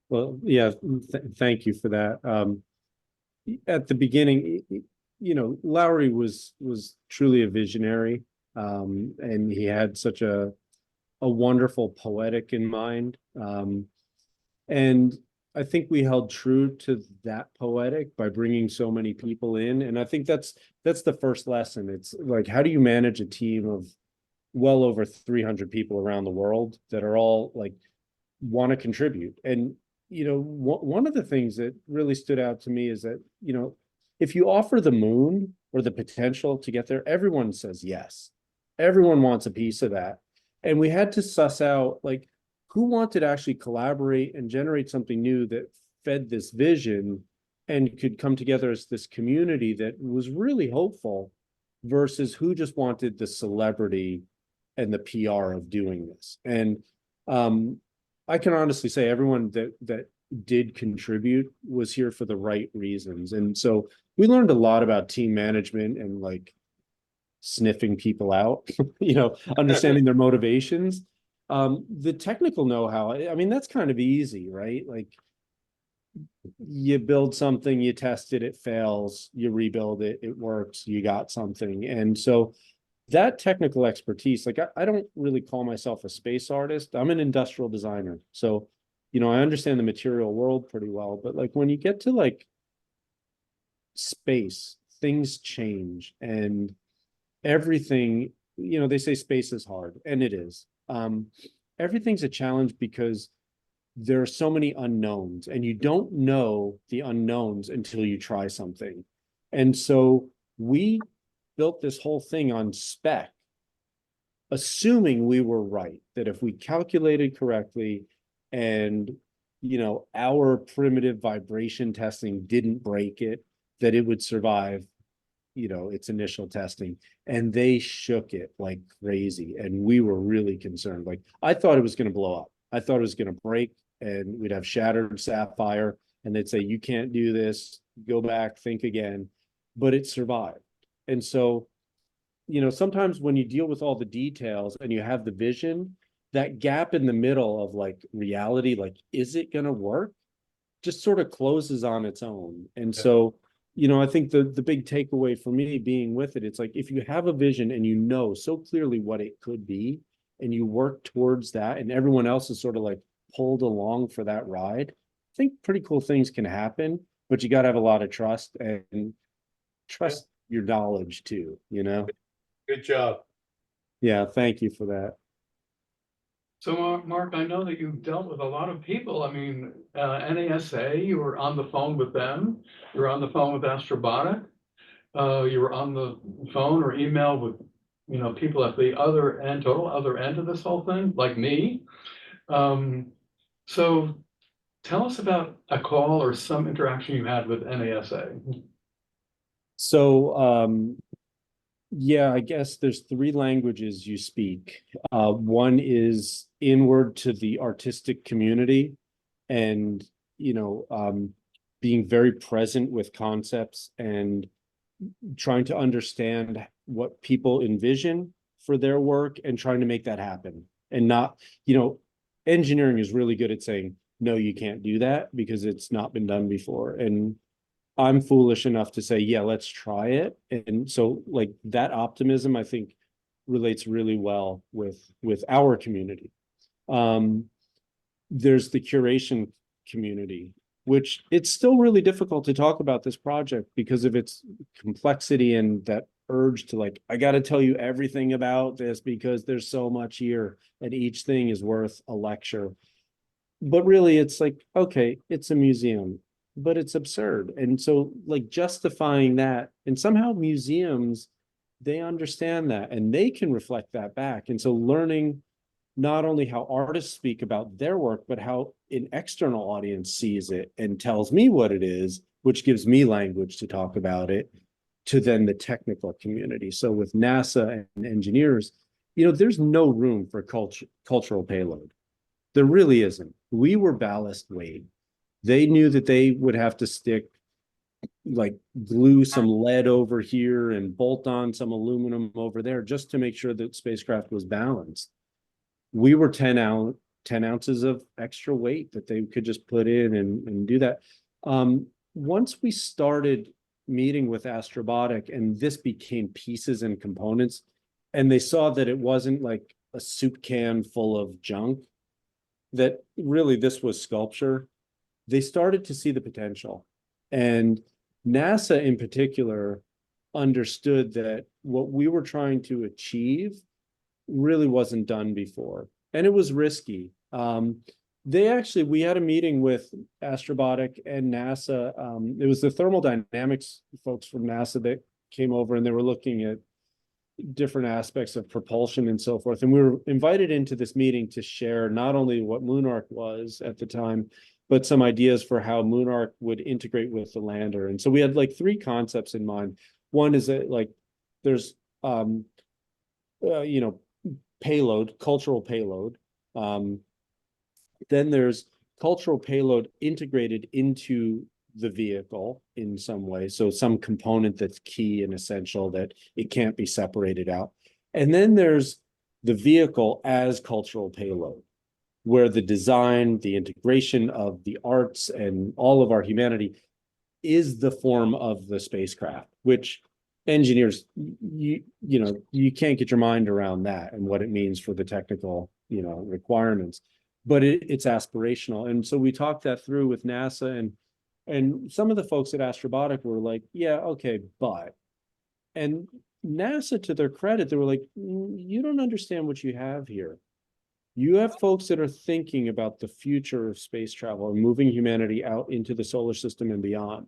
Well, yeah, thank you for that. At the beginning, Lowry was truly a visionary, and he had such a wonderful poetic in mind. And I think we held true to that poetic by bringing so many people in. And I think that's the first lesson. It's like, how do you manage a team of well over 300 people around the world that are all like want to contribute? And one of the things that really stood out to me is that if you offer the moon or the potential to get there, everyone says yes. Everyone wants a piece of that. And we had to suss out like who wanted to actually collaborate and generate something new that fed this vision and could come together as this community that was really hopeful, versus who just wanted the celebrity and the PR of doing this. And I can honestly say everyone that did contribute was here for the right reasons. And so we learned a lot about team management and like sniffing people out, understanding their motivations. The technical know-how, I mean, that's kind of easy, right? Like you build something, you test it, it fails, you rebuild it, it works, you got something. And so that technical expertise, like I don't really call myself a space artist. I'm an industrial designer. So, I understand the material world pretty well, but like when you get to like space, things change and everything, they say space is hard, and it is. Everything's a challenge because there are so many unknowns, and you don't know the unknowns until you try something. And so we built this whole thing on spec, assuming we were right, that if we calculated correctly and our primitive vibration testing didn't break it, that it would survive its initial testing. And they shook it like crazy, and we were really concerned. Like I thought it was going to blow up. I thought it was going to break and we'd have shattered sapphire, and they'd say, you can't do this, go back, think again. But it survived. And so sometimes when you deal with all the details and you have the vision, that gap in the middle of like reality, like, is it going to work, just sort of closes on its own. And so I think the big takeaway for me being with it, it's like, if you have a vision and so clearly what it could be, and you work towards that, and everyone else is sort of like pulled along for that ride, I think pretty cool things can happen, but you got to have a lot of trust and trust your knowledge too, Good job. Yeah, thank you for that. So Mark, I know that you've dealt with a lot of people. I mean, NASA, you were on the phone with them. You were on the phone with Astrobotic. You were on the phone or email with, people at the total other end of this whole thing, like me. So tell us about a call or some interaction you had with NASA. So, yeah, I guess there's 3 languages you speak. One is inward to the artistic community and, being very present with concepts and trying to understand what people envision for their work and trying to make that happen. And not, engineering is really good at saying, no, you can't do that because it's not been done before. And I'm foolish enough to say, yeah, let's try it. And so like that optimism, I think, relates really well with our community. There's the curation community, which it's still really difficult to talk about this project because of its complexity and that urge to like, I got to tell you everything about this because there's so much here and each thing is worth a lecture. But really it's like, okay, it's a museum, but it's absurd. And so like justifying that, and somehow museums, they understand that and they can reflect that back. And so learning not only how artists speak about their work, but how an external audience sees it and tells me what it is, which gives me language to talk about it, to then the technical community. So with NASA and engineers, there's no room for cultural payload. There really isn't. We were ballast weight. They knew that they would have to glue some lead over here and bolt on some aluminum over there just to make sure that spacecraft was balanced. We were 10 10 ounces of extra weight that they could just put in and do that. Once we started meeting with Astrobotic and this became pieces and components, and they saw that it wasn't like a soup can full of junk, that really this was sculpture, they started to see the potential. And NASA in particular understood that what we were trying to achieve really wasn't done before. And it was risky. We had a meeting with Astrobotic and NASA. It was the thermodynamics folks from NASA that came over, and they were looking at different aspects of propulsion and so forth. And we were invited into this meeting to share not only what MoonArk was at the time, but some ideas for how MoonArk would integrate with the lander. And so we had like 3 concepts in mind. One is that like there's payload, cultural payload. Then there's cultural payload integrated into the vehicle in some way. So some component that's key and essential that it can't be separated out. And then there's the vehicle as cultural payload, where the design, the integration of the arts and all of our humanity is the form of the spacecraft, which engineers, you can't get your mind around that and what it means for the technical, requirements, but it's aspirational. And so we talked that through with NASA, and some of the folks at Astrobotic were like, yeah, okay, but, and NASA, to their credit, they were like, you don't understand what you have here. You have folks that are thinking about the future of space travel and moving humanity out into the solar system and beyond.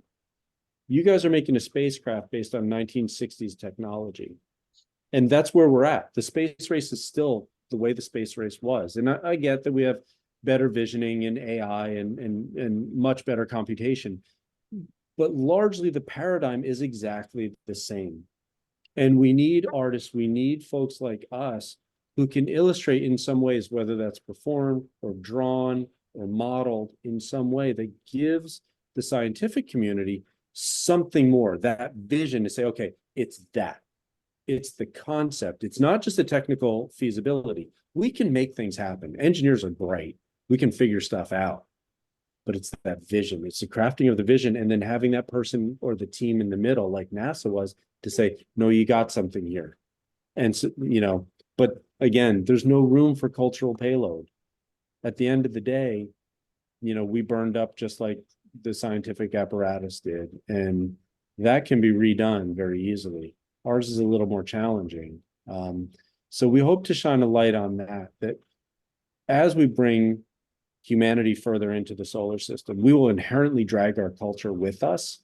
You guys are making a spacecraft based on 1960s technology. And that's where we're at. The space race is still the way the space race was. And I get that we have better visioning and AI and much better computation, but largely the paradigm is exactly the same. And we need artists, we need folks like us who can illustrate in some ways, whether that's performed or drawn or modeled in some way that gives the scientific community something more, that vision to say, okay, it's that. It's the concept. It's not just the technical feasibility. We can make things happen. Engineers are great. We can figure stuff out. But it's that vision. It's the crafting of the vision and then having that person or the team in the middle, like NASA was, to say, no, you got something here. And so, but again, there's no room for cultural payload. At the end of the day, we burned up just like the scientific apparatus did, and that can be redone very easily. Ours is a little more challenging. So we hope to shine a light on that as we bring humanity further into the solar system, we will inherently drag our culture with us.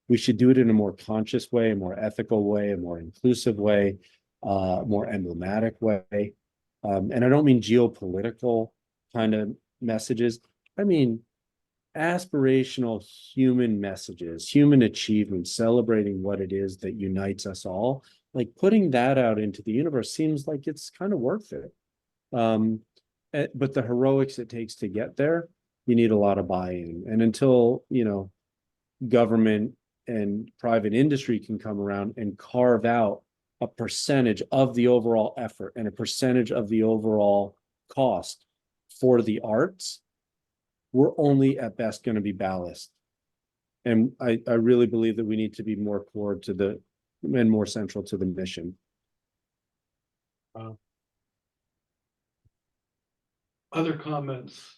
We should do it in a more conscious way, a more ethical way, a more inclusive way, more emblematic way. And I don't mean geopolitical kind of messages. I mean aspirational human messages, human achievement, celebrating what it is that unites us all. Like putting that out into the universe seems like it's kind of worth it. But the heroics it takes to get there, you need a lot of buy-in. And until, government and private industry can come around and carve out a percentage of the overall effort and a percentage of the overall cost for the arts, we're only at best going to be ballast. And I really believe that we need to be more core to and more central to the mission. Other comments?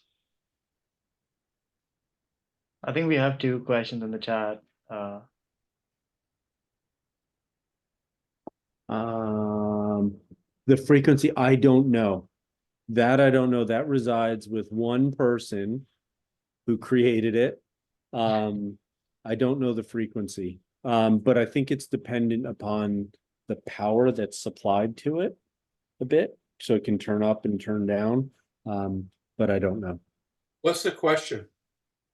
I think we have 2 questions in the chat. The frequency, I don't know. That I don't know. That resides with one person who created it. I don't know the frequency, but I think it's dependent upon the power that's supplied to it a bit, so it can turn up and turn down. But I don't know. What's the question?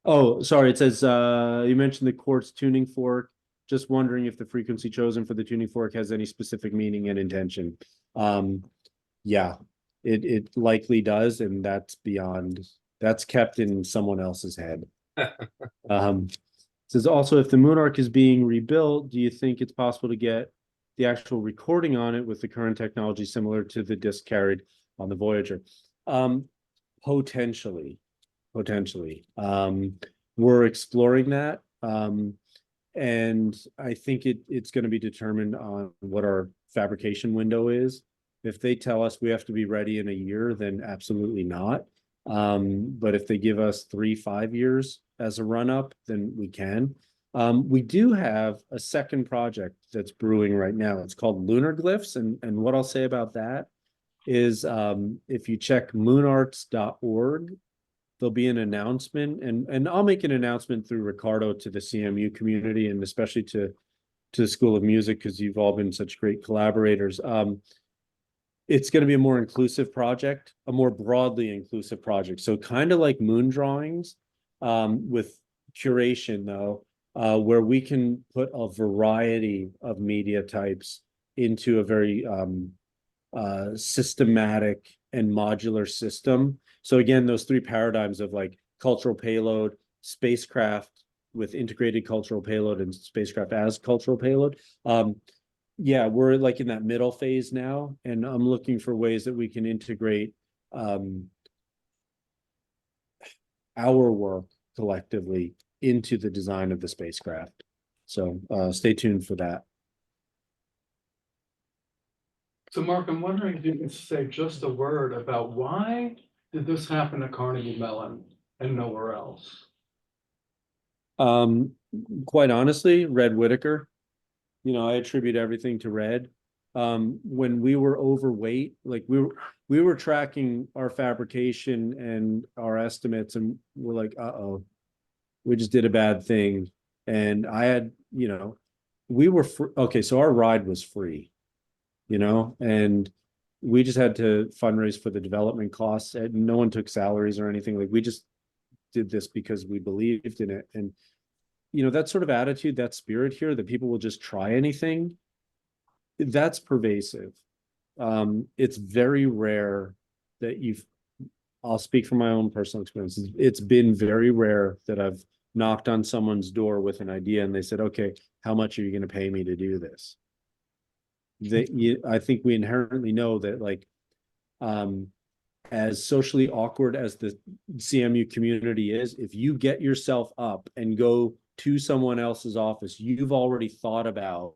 Oh, sorry. It says, you mentioned the quartz tuning fork. Just wondering if the frequency chosen for the tuning fork has any specific meaning and intention. Yeah, it likely does. And that's kept in someone else's head. It says also, if the MoonArk is being rebuilt, do you think it's possible to get the actual recording on it with the current technology similar to the disc carried on the Voyager? Potentially. We're exploring that. And I think it's going to be determined on what our fabrication window is. If they tell us we have to be ready in a year, then absolutely not. But if they give us 3-5 years as a run-up, then we can. We do have a second project that's brewing right now. It's called Lunar Glyphs. And what I'll say about that is if you check moonarts.org, there'll be an announcement, and I'll make an announcement through Ricardo to the CMU community and especially to the School of Music, because you've all been such great collaborators. It's going to be a more inclusive project, a more broadly inclusive project. So kind of like moon drawings, with curation though, where we can put a variety of media types into a very systematic and modular system. So again, those three paradigms of like cultural payload, spacecraft with integrated cultural payload, and spacecraft as cultural payload. Yeah, we're like in that middle phase now, and I'm looking for ways that we can integrate our work collectively into the design of the spacecraft. So stay tuned for that. So Mark, I'm wondering if you can say just a word about why did this happen at Carnegie Mellon and nowhere else? Quite honestly, Red Whitaker. You know, I attribute everything to Red. When we were overweight, like we were tracking our fabrication and our estimates, and we're like, uh-oh, we just did a bad thing. And I had, you know, we were okay, so our ride was free, you know, and we just had to fundraise for the development costs, and no one took salaries or anything. Like we just did this because we believed in it. And you know, that sort of attitude, that spirit here, that people will just try anything, that's pervasive. It's very rare that I'll speak from my own personal experience. It's been very rare that I've knocked on someone's door with an idea and they said, okay, how much are you going to pay me to do this? I think we inherently know that, like, as socially awkward as the CMU community is, if you get yourself up and go to someone else's office, you've already thought about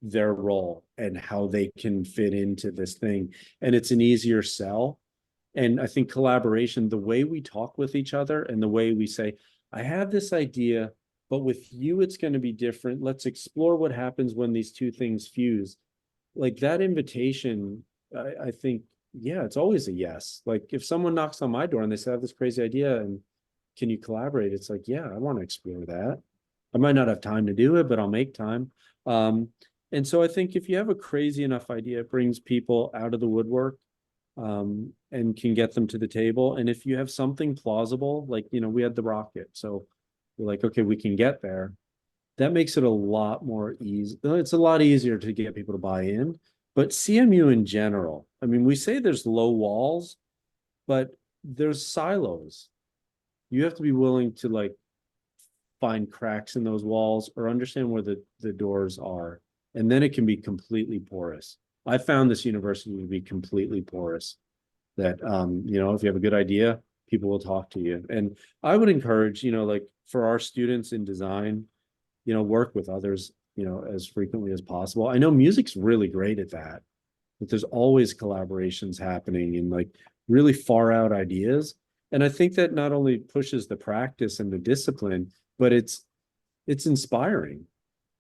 their role and how they can fit into this thing. And it's an easier sell. And I think collaboration, the way we talk with each other and the way we say, I have this idea, but with you, it's going to be different. Let's explore what happens when these two things fuse. Like that invitation, I think, yeah, it's always a yes. Like if someone knocks on my door and they say, I have this crazy idea and can you collaborate? It's like, yeah, I want to explore that. I might not have time to do it, but I'll make time. And so I think if you have a crazy enough idea, it brings people out of the woodwork, and can get them to the table. And if you have something plausible, like, you know, we had the rocket, so we're like, okay, we can get there. That makes it a lot more easy. It's a lot easier to get people to buy in. But CMU in general, I mean, we say there's low walls, but there's silos. You have to be willing to like find cracks in those walls or understand where the doors are. And then it can be completely porous. I found this university to be completely porous, that, you know, if you have a good idea, people will talk to you. And I would encourage, you know, like for our students in design, you know, work with others, you know, as frequently as possible. I know music's really great at that, but there's always collaborations happening and like really far out ideas. And I think that not only pushes the practice and the discipline, but it's inspiring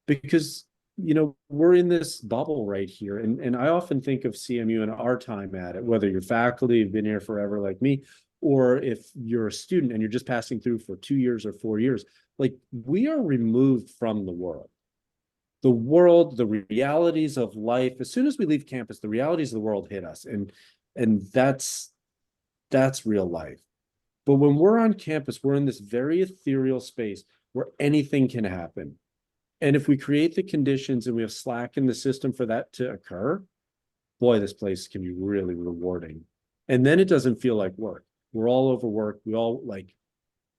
because, you know, we're in this bubble right here. And I often think of CMU and our time at it, whether you're faculty, you've been here forever like me, or if you're a student and you're just passing through for 2 years or 4 years, like we are removed from the world, the realities of life. As soon as we leave campus, the realities of the world hit us. And that's real life. But when we're on campus, we're in this very ethereal space where anything can happen. And if we create the conditions and we have slack in the system for that to occur, boy, this place can be really rewarding. And then it doesn't feel like work. We're all overworked. We all like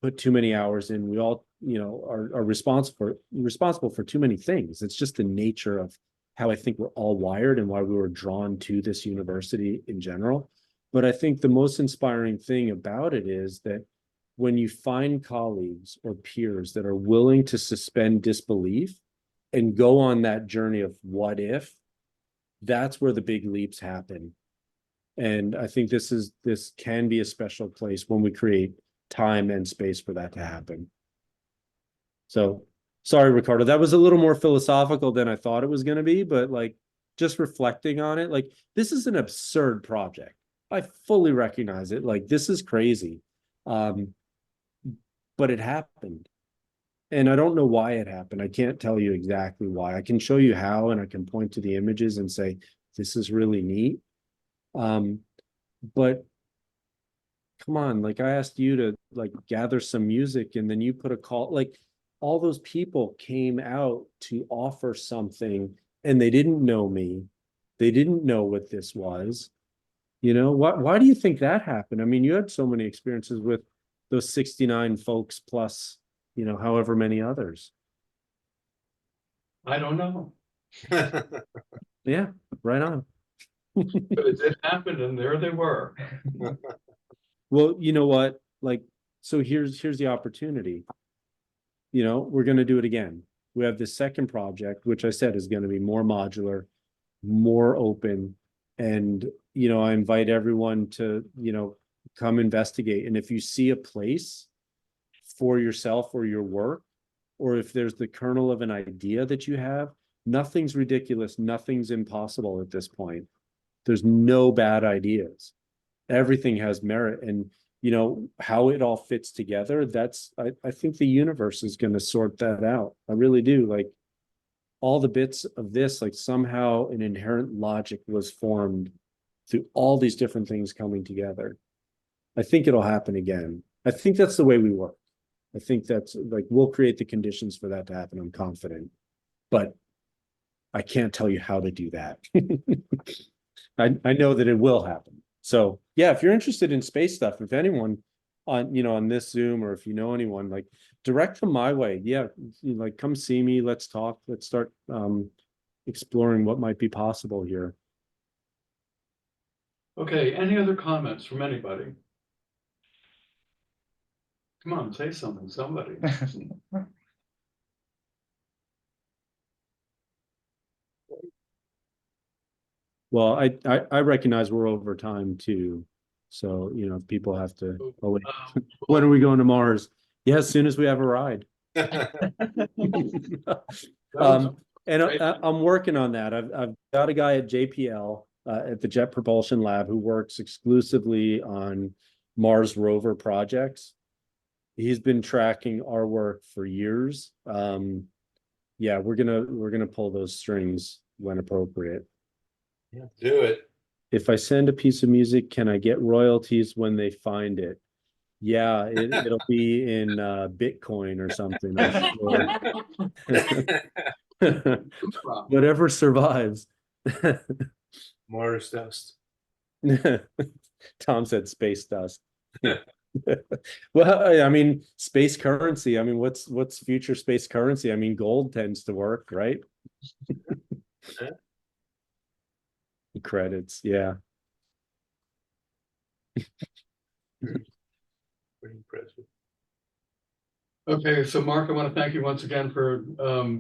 put too many hours in. We all, you know, are responsible for too many things. It's just the nature of how I think we're all wired and why we were drawn to this university in general. But I think the most inspiring thing about it is that when you find colleagues or peers that are willing to suspend disbelief and go on that journey of what if, that's where the big leaps happen. And I think this can be a special place when we create time and space for that to happen. So sorry, Ricardo, that was a little more philosophical than I thought it was going to be, but like just reflecting on it, like this is an absurd project. I fully recognize it. Like this is crazy. But it happened. And I don't know why it happened. I can't tell you exactly why. I can show you how, and I can point to the images and say, this is really neat. But come on, like I asked you to like gather some music and then you put a call, like all those people came out to offer something and they didn't know me. They didn't know what this was. You know, why do you think that happened? I mean, you had so many experiences with those 69 folks plus, you know, however many others. I don't know, Yeah, right on. but it did happen and there they were. Well, you know what? Like, so here's the opportunity. You know, we're going to do it again. We have this second project, which I said is going to be more modular, more open. And, you know, I invite everyone to, you know, come investigate. And if you see a place for yourself or your work, or if there's the kernel of an idea that you have, nothing's ridiculous, nothing's impossible at this point. There's no bad ideas. Everything has merit. And, you know, how it all fits together, that's, I think the universe is going to sort that out. I really do. Like all the bits of this, like somehow an inherent logic was formed through all these different things coming together. I think it'll happen again. I think that's the way we work. I think that's like, we'll create the conditions for that to happen. I'm confident, but I can't tell you how to do that. I know that it will happen. So yeah, if you're interested in space stuff, if anyone on, you know, on this Zoom, or if you know anyone, like direct them my way. Yeah. Like come see me. Let's talk. Let's start exploring what might be possible here. Okay, any other comments from anybody? Come on, say something, somebody. Well, I recognize we're over time too. So, you know, people have to, oh wait, when are we going to Mars? Yeah, as soon as we have a ride. And I'm working on that. I've got a guy at JPL, at the Jet Propulsion Lab, who works exclusively on Mars rover projects. He's been tracking our work for years. Yeah, we're gonna pull those strings when appropriate. Yeah, do it. If I send a piece of music, can I get royalties when they find it? Yeah, it'll be in Bitcoin or something, I'm sure. Whatever survives. Mars dust. Tom said space dust. Well, I mean, space currency. I mean, what's future space currency? I mean, gold tends to work, right? Credits, yeah. Pretty impressive. Okay, so Mark, I want to thank you once again for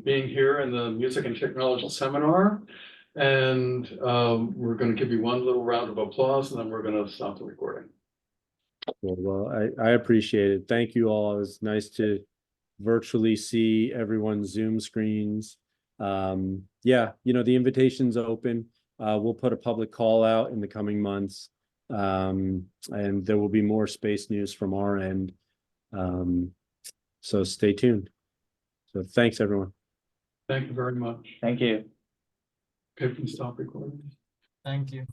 being here in the Music and Technology Seminar. And we're going to give you one little round of applause and then we're going to stop the recording. Well, I appreciate it. Thank you all. It was nice to virtually see everyone's Zoom screens. Yeah, you know, the invitation's open. We'll put a public call out in the coming months. And there will be more space news from our end. So stay tuned. So thanks, everyone. Thank you very much. Thank you. Okay, we can stop recording. Thank you.